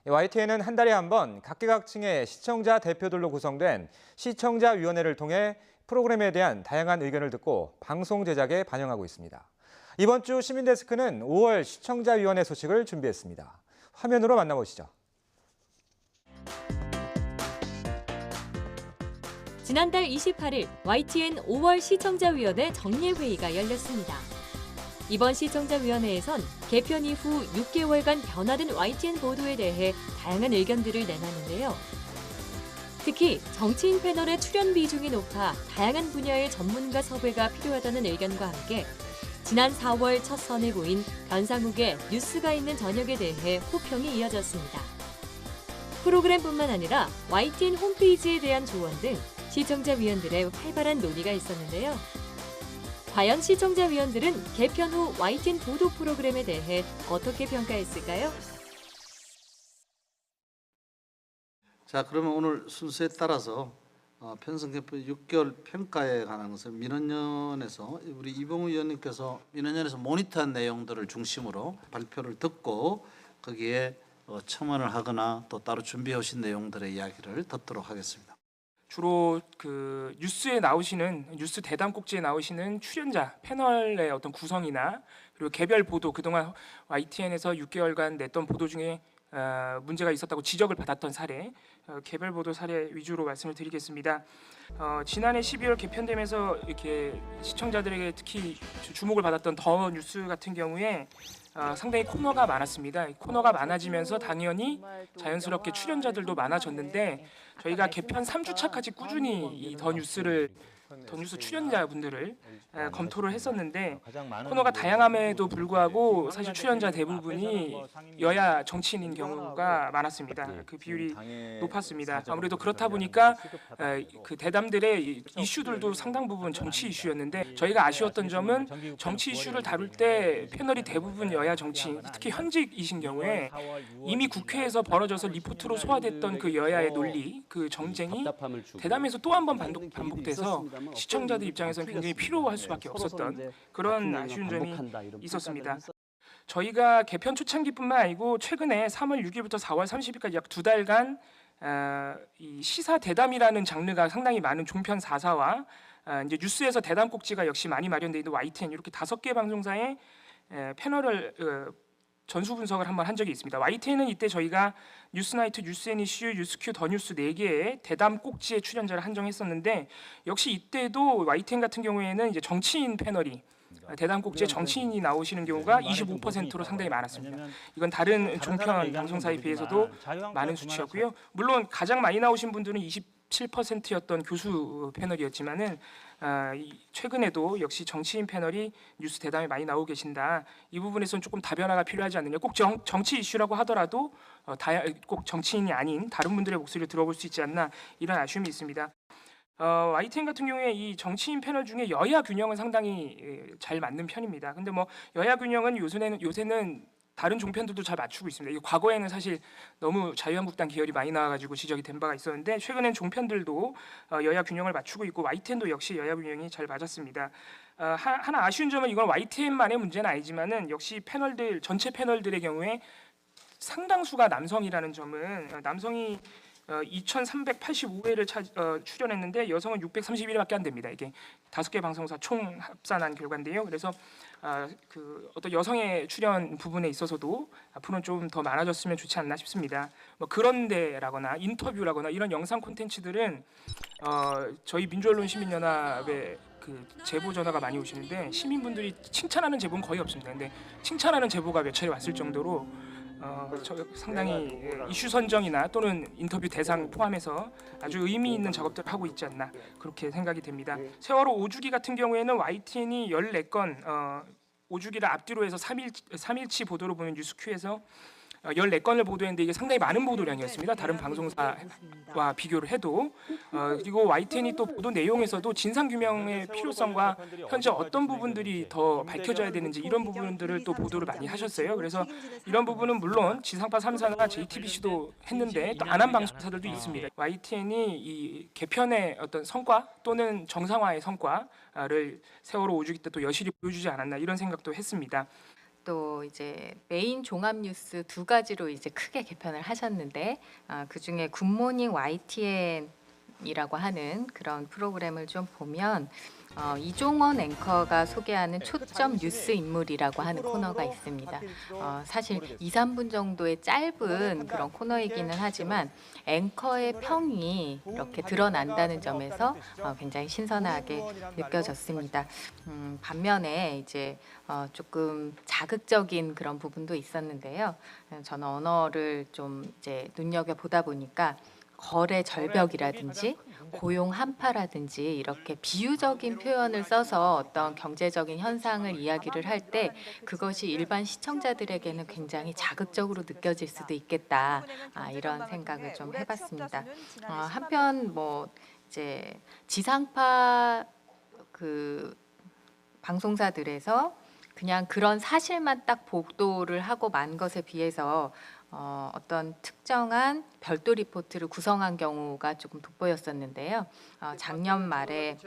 YTN은 한 달에 한 번 각계각층의 시청자 대표들로 구성된 시청자위원회를 통해 프로그램에 대한 다양한 의견을 듣고 방송 제작에 반영하고 있습니다. 이번 주 시민데스크는 5월 시청자위원회 소식을 준비했습니다. 화면으로 만나보시죠. 지난달 28일 YTN 5월 시청자위원회 정례회의가 열렸습니다. 이번 시청자위원회에선 개편 이후 6개월간 변화된 YTN 보도에 대해 다양한 의견들을 내놨는데요. 특히 정치인 패널의 출연 비중이 높아 다양한 분야의 전문가 섭외가 필요하다는 의견과 함께 지난 4월 첫 선을 보인 변상욱의 뉴스가 있는 저녁에 대해 호평이 이어졌습니다. 프로그램뿐만 아니라 YTN 홈페이지에 대한 조언 등 시청자위원들의 활발한 논의가 있었는데요. 과연 시청자위원들은 개편 후 YTN 보도 프로그램에 대해 어떻게 평가했을까요? 자, 그러면 오늘 순서에 따라서 편성 개편 6개월 평가에 관한 것을 민원연에서 우리 이봉우 의원님께서 민원연에서 모니터한 내용들을 중심으로 발표를 듣고 거기에 첨언을 하거나 또 따로 준비해 오신 내용들의 이야기를 듣도록 하겠습니다. 주로 그 뉴스에 나오시는 뉴스 대담 꼭지에 나오시는 출연자 패널의 어떤 구성이나 그리고 개별 보도 그동안 YTN에서 6개월간 냈던 보도 중에 문제가 있었다고 지적을 받았던 사례, 개별 보도 사례 위주로 말씀을 드리겠습니다. 지난해 12월 개편되면서 이렇게 시청자들에게 특히 주목을 받았던 더 뉴스 같은 경우에 상당히 코너가 많았습니다. 코너가 많아지면서 당연히 자연스럽게 출연자들도 많아졌는데 저희가 개편 3주차까지 꾸준히 이 더 뉴스 출연자분들을 검토를 했었는데 코너가 다양함에도 불구하고 사실 출연자 대부분이 여야 정치인인 경우가 많았습니다. 그 비율이 높았습니다. 아무래도 그렇다 보니까 그 대담들의 이슈들도 상당 부분 정치 이슈였는데 저희가 아쉬웠던 점은 정치 이슈를 다룰 때 패널이 대부분 여야 정치인, 특히 현직이신 경우에 이미 국회에서 벌어져서 리포트로 소화됐던 그 여야의 논리, 그 정쟁이 대담에서 또 한 번 반복돼서 시청자들 입장에서는 굉장히 피로할 수밖에 없었던 그런 아쉬운 점이 있었습니다. 저희가 개편 초창기뿐만 아니고 최근에 3월 6일부터 4월 30일까지 약 2달간 이 시사 대담이라는 장르가 상당히 많은 종편 4사와 이제 뉴스에서 대담 꼭지가 역시 많이 마련되어 있는 YTN 이렇게 5개 방송사의 패널을 전수 분석을 한번 한 적이 있습니다. YTN은 이때 저희가 뉴스나이트, 뉴스앤이슈, 뉴스큐, 더 뉴스 4개의 대담 꼭지의 출연자를 한정했었는데 역시 이때도 YTN 같은 경우에는 이제 정치인 패널이 대담 꼭지에 정치인이 나오시는 경우가 25%로 상당히 많았습니다. 이건 다른 종편 방송사에 비해서도 많은 수치였고요. 물론 가장 많이 나오신 분들은 27%였던 교수 패널이었지만은 최근에도 역시 정치인 패널이 뉴스 대담에 많이 나오고 계신다. 이 부분에서는 조금 다변화가 필요하지 않느냐. 꼭 정치 이슈라고 하더라도 꼭 정치인이 아닌 다른 분들의 목소리를 들어볼 수 있지 않나 이런 아쉬움이 있습니다. YTN 같은 경우에 이 정치인 패널 중에 여야 균형은 상당히 잘 맞는 편입니다. 근데 뭐 여야 균형은 요새는 다른 종편들도 잘 맞추고 있습니다. 이게 과거에는 사실 너무 자유한국당 계열이 많이 나와가지고 지적이 된 바가 있었는데 최근엔 종편들도 여야 균형을 맞추고 있고 YTN도 역시 여야 균형이 잘 맞았습니다. 하나 아쉬운 점은 이건 YTN만의 문제는 아니지만은 역시 패널들 전체 패널들의 경우에 상당수가 남성이라는 점은 남성이 2,385회를 출연했는데 여성은 631회밖에 안 됩니다. 이게 5개 방송사 총 합산한 결과인데요. 그래서 그 어떤 여성의 출연 부분에 있어서도 앞으로는 좀 더 많아졌으면 좋지 않나 싶습니다. 뭐 그런데라거나 인터뷰라거나 이런 영상 콘텐츠들은 저희 민주언론 시민연합의 그 제보 전화가 많이 오시는데 시민분들이 칭찬하는 제보는 거의 없습니다. 근데 칭찬하는 제보가 몇 차례 왔을 정도로 상당히 이슈 선정이나 또는 인터뷰 대상 포함해서 아주 의미 있는 작업들을 하고 있지 않나 그렇게 생각이 됩니다. 세월호 5주기 같은 경우에는 YTN이 14건 5주기를 앞뒤로 해서 3일치 보도로 보는 뉴스큐에서 14건을 보도했는데 이게 상당히 많은 보도량이었습니다. 다른 방송사와 비교를 해도 그리고 YTN이 또 보도 내용에서도 진상규명의 필요성과 현재 어떤 부분들이 더 밝혀져야 되는지 이런 부분들을 또 보도를 많이 하셨어요. 그래서 이런 부분은 물론 지상파 3사나 JTBC도 했는데 또 안 한 방송사들도 있습니다. YTN이 이 개편의 어떤 성과 또는 정상화의 성과를 세월호 5주기 때 또 여실히 보여주지 않았나 이런 생각도 했습니다. 또 이제 메인 종합 뉴스 두 가지로 이제 크게 개편을 하셨는데 그 중에 굿모닝 YTN이라고 하는 그런 프로그램을 좀 보면 이종원 앵커가 소개하는 초점 뉴스 인물이라고 하는 코너가 있습니다. 사실 2, 3분 정도의 짧은 그런 코너이기는 하지만 앵커의 평이 이렇게 드러난다는 점에서 굉장히 신선하게 느껴졌습니다. 반면에 이제 조금 자극적인 그런 부분도 있었는데요. 저는 언어를 좀 이제 눈여겨 보다 보니까 거래 절벽이라든지 고용 한파라든지 이렇게 비유적인 표현을 써서 어떤 경제적인 현상을 이야기를 할 때 그것이 일반 시청자들에게는 굉장히 자극적으로 느껴질 수도 있겠다. 이런 생각을 좀 해봤습니다. 한편 뭐 이제 지상파 그 방송사들에서 그냥 그런 사실만 딱 보도를 하고 만 것에 비해서 어떤 특정한 별도 리포트를 구성한 경우가 조금 돋보였었는데요. 작년 말에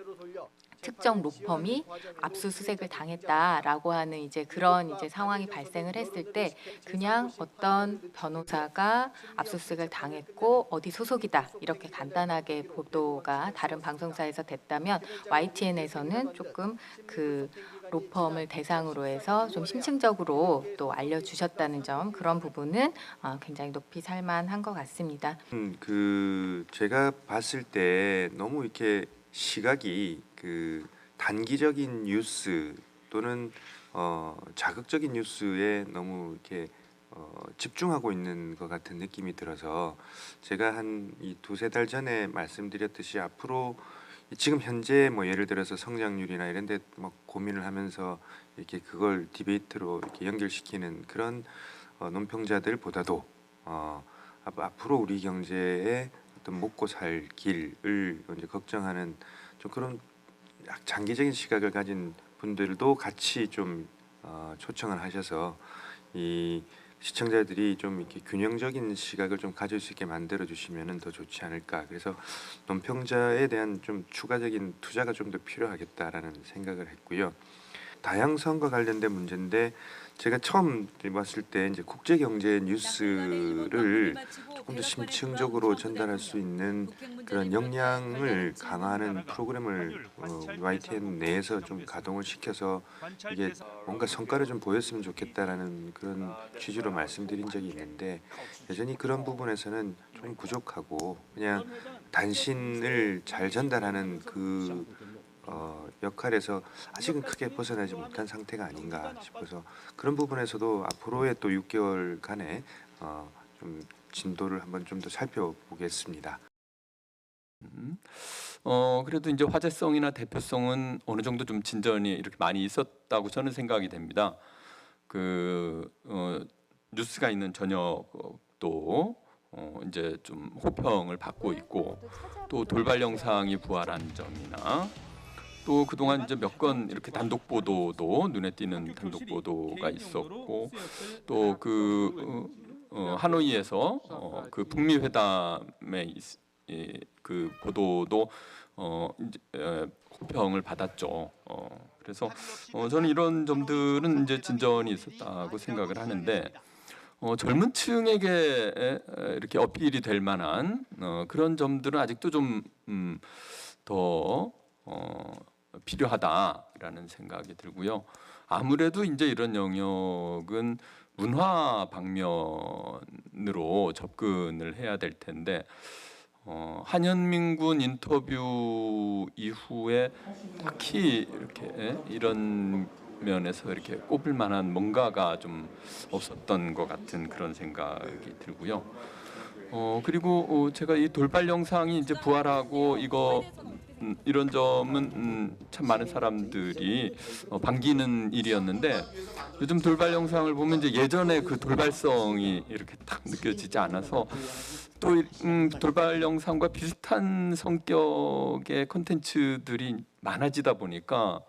특정 로펌이 압수수색을 당했다라고 하는 이제 그런 이제 상황이 발생을 했을 때 그냥 어떤 변호사가 압수수색을 당했고 어디 소속이다 이렇게 간단하게 보도가 다른 방송사에서 됐다면 YTN에서는 조금 그 로펌을 대상으로 해서 좀 심층적으로 또 알려주셨다는 점 그런 부분은 굉장히 높이 살만한 것 같습니다. 제가 봤을 때 너무 이렇게 시각이 단기적인 뉴스 또는 자극적인 뉴스에 너무 이렇게 집중하고 있는 것 같은 느낌이 들어서 제가 한 두세 달 전에 말씀드렸듯이 앞으로 지금 현재 뭐 예를 들어서 성장률이나 이런 데 뭐 고민을 하면서 이렇게 그걸 디베이트로 이렇게 연결시키는 그런 논평자들보다도 앞으로 우리 경제의 어떤 먹고 살 길을 이제 걱정하는 좀 그런 장기적인 시각을 가진 분들도 같이 좀 초청을 하셔서 이 시청자들이 좀 이렇게 균형적인 시각을 좀 가질 수 있게 만들어 주시면은 더 좋지 않을까. 그래서 논평자에 대한 좀 추가적인 투자가 좀 더 필요하겠다라는 생각을 했고요. 다양성과 관련된 문제인데 제가 처음 봤을 때 이제 국제 경제 뉴스를 조금 더 심층적으로 전달할 수 있는 그런 역량을 강화하는 프로그램을 YTN 내에서 좀 가동을 시켜서 이게 뭔가 성과를 좀 보였으면 좋겠다라는 그런 취지로 말씀드린 적이 있는데 여전히 그런 부분에서는 좀 부족하고 그냥 단신을 잘 전달하는 역할에서 아직은 크게 벗어나지 못한 상태가 아닌가 싶어서 그런 부분에서도 앞으로의 또 6개월간의 좀 진도를 한번 좀 더 살펴보겠습니다. 그래도 이제 화제성이나 대표성은 어느 정도 좀 진전이 이렇게 많이 있었다고 저는 생각이 됩니다. 뉴스가 있는 저녁도 이제 좀 호평을 받고 있고 또 돌발 영상이 부활한 점이나 또 그동안 이제 몇 건 이렇게 단독 보도도 눈에 띄는 단독 보도가 있었고 또 하노이에서 그 북미 회담의 그 보도도 이제 호평을 받았죠. 그래서 저는 이런 점들은 이제 진전이 있었다고 생각을 하는데 젊은 층에게 이렇게 어필이 될 만한 그런 점들은 아직도 좀 더 필요하다라는 생각이 들고요. 아무래도 이제 이런 영역은 문화 방면으로 접근을 해야 될 텐데 한현민 군 인터뷰 이후에 딱히 이렇게 이런 면에서 이렇게 꼽을 만한 뭔가가 좀 없었던 것 같은 그런 생각이 들고요. 그리고 제가 이 돌발 영상이 이제 부활하고 이런 점은 참 많은 사람들이 반기는 일이었는데 요즘 돌발 영상을 보면 이제 예전에 그 돌발성이 이렇게 딱 느껴지지 않아서 또 돌발 영상과 비슷한 성격의 콘텐츠들이 많아지다 보니까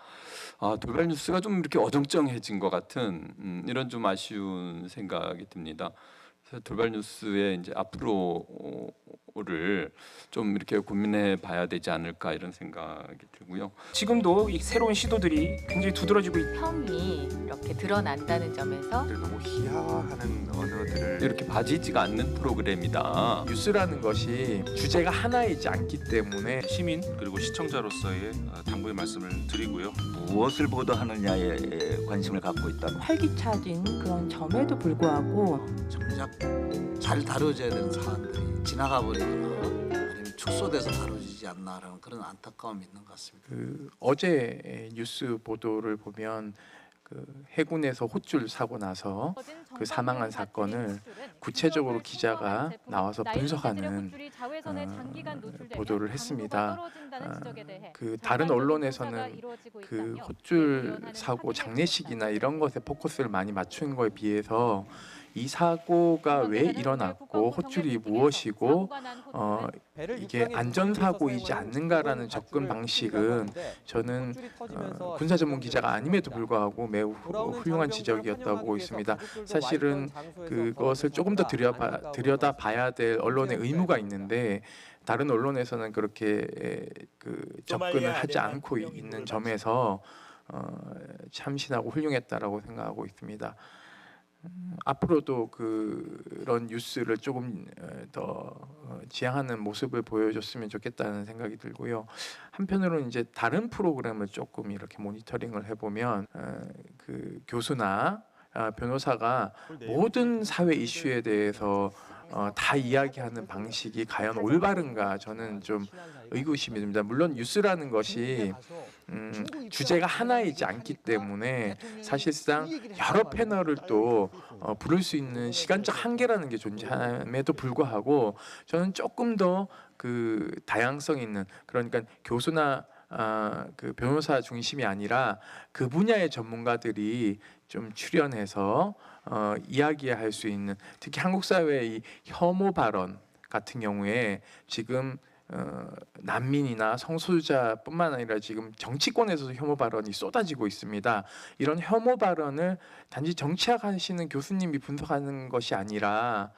돌발 뉴스가 좀 이렇게 어정쩡해진 것 같은 이런 좀 아쉬운 생각이 듭니다. 그래서 돌발 뉴스에 이제 앞으로 거를 좀 이렇게 고민해 봐야 되지 않을까 이런 생각이 들고요. 지금도 이 새로운 시도들이 굉장히 두드러지고 평이 이렇게 드러난다는 점에서 너무 희화하는 언어들을 이렇게 봐지지가 않는 프로그램이다. 뉴스라는 것이 주제가 하나이지 않기 때문에 시민 그리고 시청자로서의 당부의 말씀을 드리고요. 무엇을 보도하느냐에 관심을 갖고 있다. 활기차진 그런 점에도 불구하고 정작 잘 다뤄져야 되는 사안들이 지나가 버리거나 아니면 축소돼서 다뤄지지 않나라는 그런 안타까움이 있는 것 같습니다. 그 어제 뉴스 보도를 보면 그 해군에서 헛줄 사고 나서 그 사망한 사건을 구체적으로 기자가 나와서 분석하는 보도를 했습니다. 그 다른 언론에서는 그 헛줄 사고 장례식이나 이런 것에 포커스를 많이 맞춘 거에 비해서 이 사고가 왜 일어났고 헛줄이 무엇이고 이게 안전사고이지 않는가라는 접근 방식은 저는 군사 전문 기자가 아님에도 불구하고 매우 훌륭한 지적이었다고 보고 있습니다. 사실은 그것을 조금 더 들여다봐야 될 언론의 의무가 있는데 다른 언론에서는 그렇게 그 접근을 하지 않고 있는 점에서 참신하고 훌륭했다라고 생각하고 있습니다. 앞으로도 그런 뉴스를 조금 더 지향하는 모습을 보여줬으면 좋겠다는 생각이 들고요. 한편으로는 이제 다른 프로그램을 조금 이렇게 모니터링을 해보면 그 교수나 변호사가 모든 사회 이슈에 대해서 다 이야기하는 방식이 과연 올바른가 저는 좀 의구심이 듭니다. 물론 뉴스라는 것이 주제가 하나이지 않기 때문에 사실상 여러 패널을 또 부를 수 있는 시간적 한계라는 게 존재함에도 불구하고 저는 조금 더 그 다양성 있는 그러니까 교수나 그 변호사 중심이 아니라 그 분야의 전문가들이 좀 출연해서 이야기할 수 있는 특히 한국 사회의 이 혐오 발언 같은 경우에 지금 난민이나 성소수자뿐만 아니라 지금 정치권에서도 혐오 발언이 쏟아지고 있습니다. 이런 혐오 발언을 단지 정치학하시는 교수님이 분석하는 것이 아니라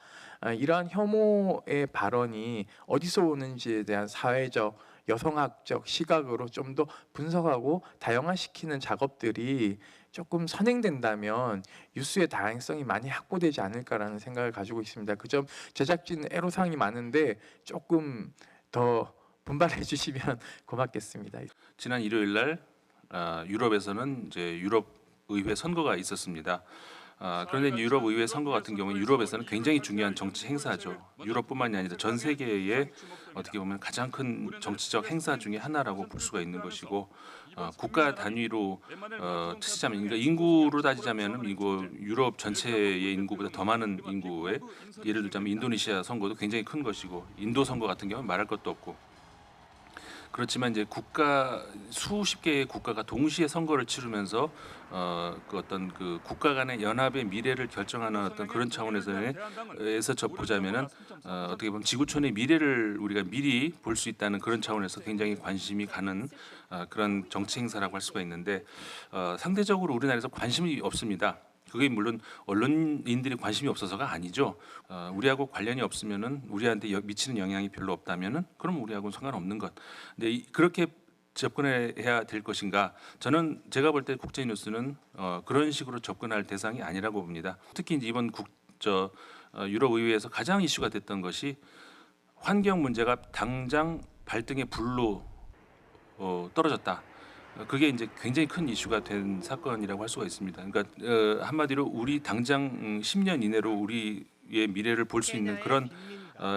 이러한 혐오의 발언이 어디서 오는지에 대한 사회적 여성학적 시각으로 좀 더 분석하고 다양화시키는 작업들이 조금 선행된다면 뉴스의 다양성이 많이 확보되지 않을까라는 생각을 가지고 있습니다. 그 점 제작진 애로사항이 많은데 조금 더 분발해 주시면 고맙겠습니다. 지난 일요일 날 유럽에서는 이제 유럽 의회 선거가 있었습니다. 그런데 이제 유럽 의회 선거 같은 경우는 유럽에서는 굉장히 중요한 정치 행사죠. 유럽뿐만이 아니라 전 세계의 어떻게 보면 가장 큰 정치적 행사 중에 하나라고 볼 수가 있는 것이고 국가 단위로 치자면 그러니까 인구로 따지자면 이거 유럽 전체의 인구보다 더 많은 인구의 예를 들자면 인도네시아 선거도 굉장히 큰 것이고 인도 선거 같은 경우는 말할 것도 없고 그렇지만 이제 국가 수십 개의 국가가 동시에 선거를 치르면서 그 어떤 그 국가 간의 연합의 미래를 결정하는 어떤 그런 차원에서 보자면은 어떻게 보면 지구촌의 미래를 우리가 미리 볼 수 있다는 그런 차원에서 굉장히 관심이 가는 그런 정치 행사라고 할 수가 있는데 상대적으로 우리나라에서 관심이 없습니다. 그게 물론 언론인들이 관심이 없어서가 아니죠. 우리하고 관련이 없으면은 우리한테 미치는 영향이 별로 없다면은 그럼 우리하고는 상관없는 것. 근데 그렇게 접근해야 될 것인가? 저는 제가 볼 때 국제 뉴스는 그런 식으로 접근할 대상이 아니라고 봅니다. 특히 이제 이번 유럽 의회에서 가장 이슈가 됐던 것이 환경 문제가 당장 발등에 불로 떨어졌다. 그게 이제 굉장히 큰 이슈가 된 사건이라고 할 수가 있습니다. 그러니까 한마디로 우리 당장 10년 이내로 우리의 미래를 볼 수 있는 그런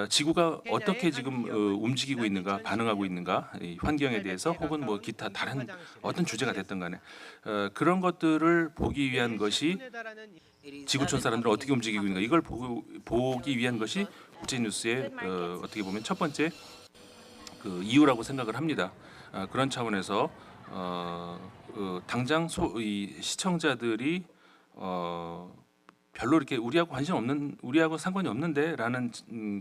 지구가 어떻게 지금 움직이고 있는가, 반응하고 있는가, 이 환경에 대해서 혹은 뭐 기타 다른 어떤 주제가 됐든 간에 그런 것들을 보기 위한 것이 지구촌 사람들은 어떻게 움직이고 있는가 이걸 보기 위한 것이 국제 뉴스의 어떻게 보면 첫 번째 그 이유라고 생각을 합니다. 그런 차원에서 당장 이 시청자들이 별로 이렇게 우리하고 상관이 없는데라는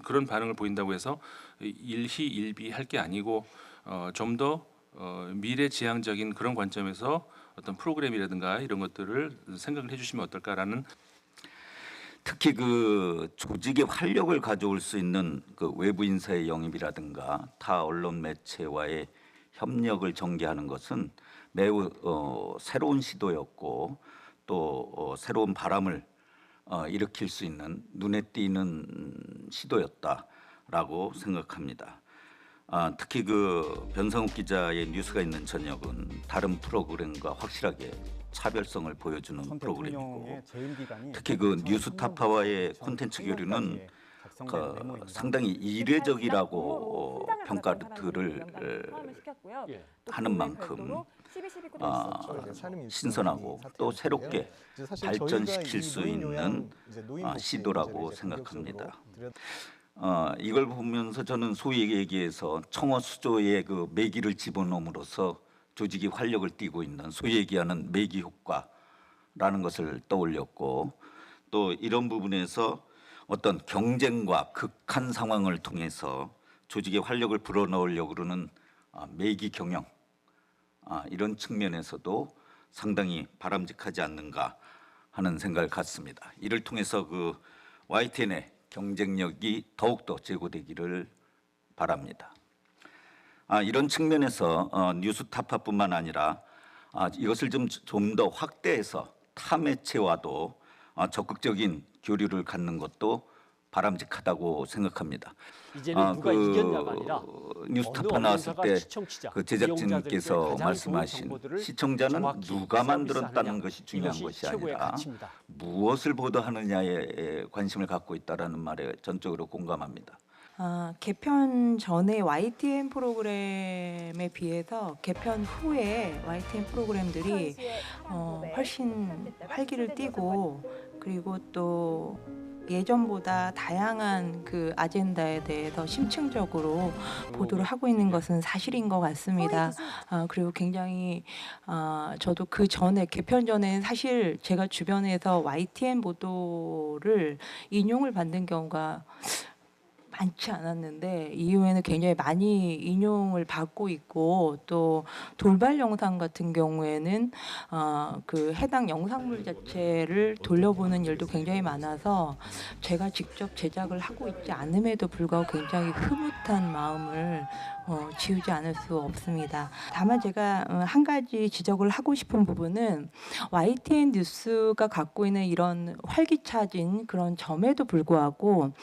그런 반응을 보인다고 해서 일희일비할 게 아니고 좀 더 미래지향적인 그런 관점에서 어떤 프로그램이라든가 이런 것들을 생각을 해주시면 어떨까라는. 특히 그 조직의 활력을 가져올 수 있는 그 외부 인사의 영입이라든가 타 언론 매체와의 협력을 전개하는 것은 매우 새로운 시도였고 또 새로운 바람을 일으킬 수 있는 눈에 띄는 시도였다라고 생각합니다. 특히 그 변상욱 기자의 뉴스가 있는 저녁은 다른 프로그램과 확실하게 차별성을 보여주는 프로그램이고, 특히 그 뉴스타파와의 콘텐츠 교류는 상당히 이례적이라고 평가들을 하는 만큼 신선하고 또 새롭게 발전시킬 수 있는 시도라고 생각합니다. 이걸 보면서 저는 소위 얘기해서 청어 수조에 그 매기를 집어넣음으로써 조직이 활력을 띠고 있는 소위 얘기하는 매기 효과라는 것을 떠올렸고, 또 이런 부분에서 어떤 경쟁과 극한 상황을 통해서 조직의 활력을 불어넣으려고 그러는 매기 경영, 이런 측면에서도 상당히 바람직하지 않는가 하는 생각을 갖습니다. 이를 통해서 그 YTN의 경쟁력이 더욱더 제고되기를 바랍니다. 이런 측면에서 뉴스타파뿐만 아니라 이것을 좀 더 확대해서 타 매체와도 적극적인 교류를 갖는 것도 바람직하다고 생각합니다. 이제는 누가 이겼냐가 아니라 뉴스타파 나왔을 때 그 제작진께서 말씀하신 시청자는 누가 만들었다는 것이 중요한 것이 아니라 무엇을 보도하느냐에 관심을 갖고 있다라는 말에 전적으로 공감합니다. 개편 전에 YTN 프로그램에 비해서 개편 후에 YTN 프로그램들이 훨씬 활기를 띠고, 그리고 또 예전보다 다양한 그 아젠다에 대해서 심층적으로 보도를 하고 있는 것은 사실인 것 같습니다. 그리고 굉장히 저도 그 전에 개편 전에 사실 제가 주변에서 YTN 보도를 인용을 받는 경우가 많지 않았는데 이후에는 굉장히 많이 인용을 받고 있고, 또 돌발 영상 같은 경우에는 그 해당 영상물 자체를 돌려보는 일도 굉장히 많아서 제가 직접 제작을 하고 있지 않음에도 불구하고 굉장히 흐뭇한 마음을 지우지 않을 수 없습니다. 다만 제가 한 가지 지적을 하고 싶은 부분은 YTN 뉴스가 갖고 있는 이런 활기차진 그런 점에도 불구하고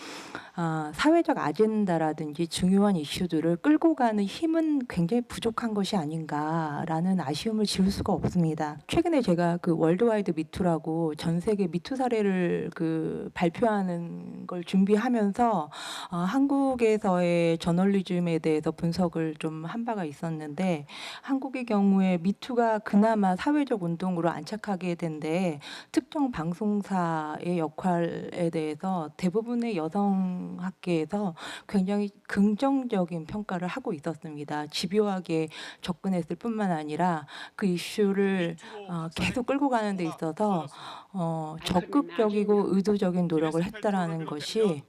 사회적 아젠다라든지 중요한 이슈들을 끌고 가는 힘은 굉장히 부족한 것이 아닌가라는 아쉬움을 지울 수가 없습니다. 최근에 제가 그 월드와이드 미투라고 전 세계 미투 사례를 그 발표하는 걸 준비하면서 한국에서의 저널리즘에 대해서 분석을 좀 한 바가 있었는데, 한국의 경우에 미투가 그나마 사회적 운동으로 안착하게 된데 특정 방송사의 역할에 대해서 대부분의 여성학계에서 굉장히 긍정적인 평가를 하고 있었습니다. 집요하게 접근했을 뿐만 아니라 그 이슈를 계속 끌고 가는 데 있어서 적극적이고 의도적인 노력을 했다라는 것이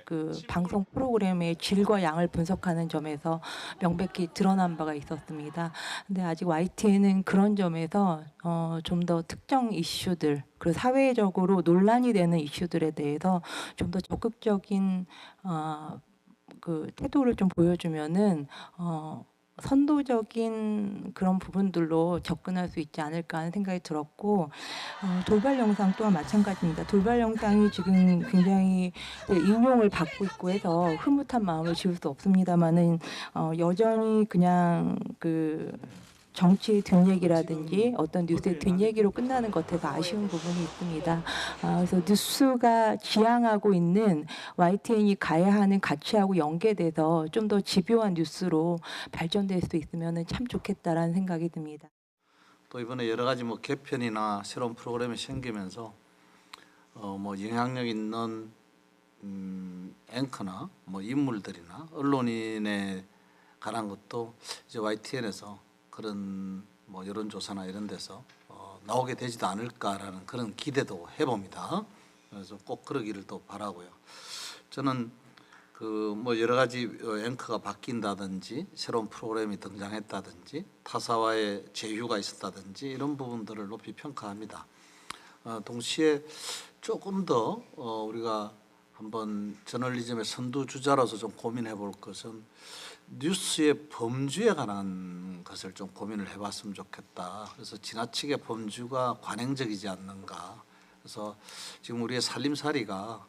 그 방송 프로그램의 질과 양을 분석하는 점에서 명백히 드러난 바가 있었습니다. 근데 아직 YTN은 그런 점에서 좀 더 특정 이슈들, 그리고 사회적으로 논란이 되는 이슈들에 대해서 좀 더 적극적인 그 태도를 좀 보여주면은 선도적인 그런 부분들로 접근할 수 있지 않을까 하는 생각이 들었고, 돌발 영상 또한 마찬가지입니다. 돌발 영상이 지금 굉장히 인용을 받고 있고 해서 흐뭇한 마음을 지울 수 없습니다만은 여전히 그냥 그 정치의 뒷얘기라든지 어떤 뉴스의 뒷얘기로 끝나는 것에서 아쉬운 부분이 있습니다. 그래서 뉴스가 지향하고 있는 YTN이 가야 하는 가치하고 연계돼서 좀 더 집요한 뉴스로 발전될 수 있으면 참 좋겠다라는 생각이 듭니다. 또 이번에 여러 가지 뭐 개편이나 새로운 프로그램이 생기면서 뭐 영향력 있는 앵커나 뭐 인물들이나 언론인에 관한 것도 이제 YTN에서 그런 뭐 여론조사나 이런 데서 나오게 되지도 않을까라는 그런 기대도 해봅니다. 그래서 꼭 그러기를 또 바라고요. 저는 그 뭐 여러 가지 앵커가 바뀐다든지 새로운 프로그램이 등장했다든지 타사와의 제휴가 있었다든지 이런 부분들을 높이 평가합니다. 동시에 조금 더 우리가 한번 저널리즘의 선두주자로서 좀 고민해 볼 것은 뉴스의 범주에 관한 것을 좀 고민을 해봤으면 좋겠다. 그래서 지나치게 범주가 관행적이지 않는가. 그래서 지금 우리의 살림살이가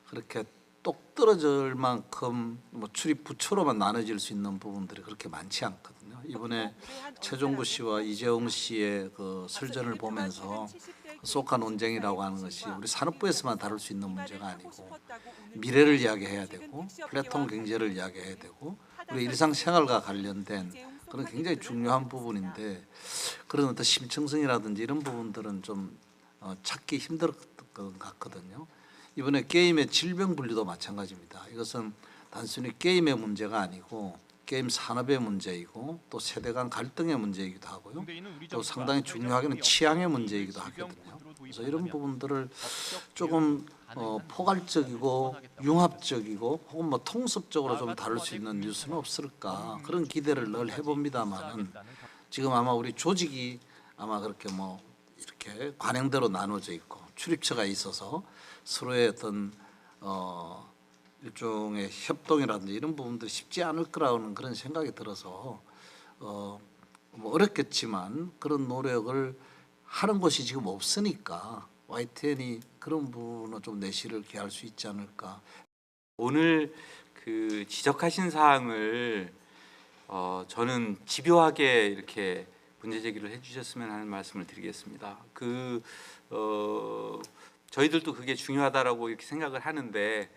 그렇게 똑 떨어질 만큼 뭐 출입 부처로만 나눠질 수 있는 부분들이 그렇게 많지 않거든요. 이번에 최종구 씨와 이재용 씨의 그 설전을 보면서 소카 논쟁이라고 하는 것이 우리 산업부에서만 다룰 수 있는 문제가 아니고 미래를 이야기해야 되고 플랫폼 경제를 이야기해야 되고 우리 일상생활과 관련된 그런 굉장히 중요한 부분인데 그런 어떤 심층성이라든지 이런 부분들은 좀 찾기 힘들었던 것 같거든요. 이번에 게임의 질병 분류도 마찬가지입니다. 이것은 단순히 게임의 문제가 아니고 게임 산업의 문제이고 또 세대 간 갈등의 문제이기도 하고요. 또 상당히 중요하게는 취향의 문제이기도 하거든요. 그래서 이런 부분들을 조금 포괄적이고 융합적이고 혹은 뭐 통섭적으로 좀 다룰 수 있는 뉴스는 없을까 그런 기대를 늘 해봅니다만은 지금 아마 우리 조직이 아마 그렇게 뭐 이렇게 관행대로 나눠져 있고 출입처가 있어서 서로의 어떤 일종의 협동이라든지 이런 부분들이 쉽지 않을 거라는 그런 생각이 들어서 뭐 어렵겠지만 그런 노력을 하는 곳이 지금 없으니까 YTN이 그런 부분은 좀 내실을 기할 수 있지 않을까. 오늘 그 지적하신 사항을 저는 집요하게 이렇게 문제 제기를 해주셨으면 하는 말씀을 드리겠습니다. 저희들도 그게 중요하다라고 이렇게 생각을 하는데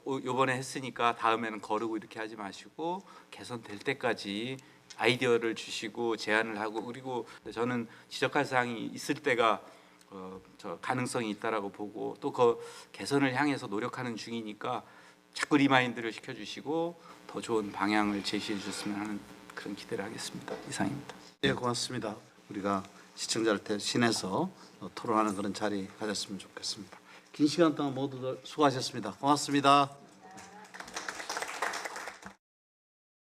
이번에 했으니까 다음에는 거르고 이렇게 하지 마시고 개선될 때까지 아이디어를 주시고 제안을 하고 그리고 저는 지적할 사항이 있을 때가 저 가능성이 있다라고 보고 또 그 개선을 향해서 노력하는 중이니까 자꾸 리마인드를 시켜주시고 더 좋은 방향을 제시해 주셨으면 하는 그런 기대를 하겠습니다. 이상입니다. 네, 고맙습니다. 우리가 시청자를 대신해서 토론하는 그런 자리 가졌으면 좋겠습니다. 긴 시간 동안 모두들 수고하셨습니다. 고맙습니다.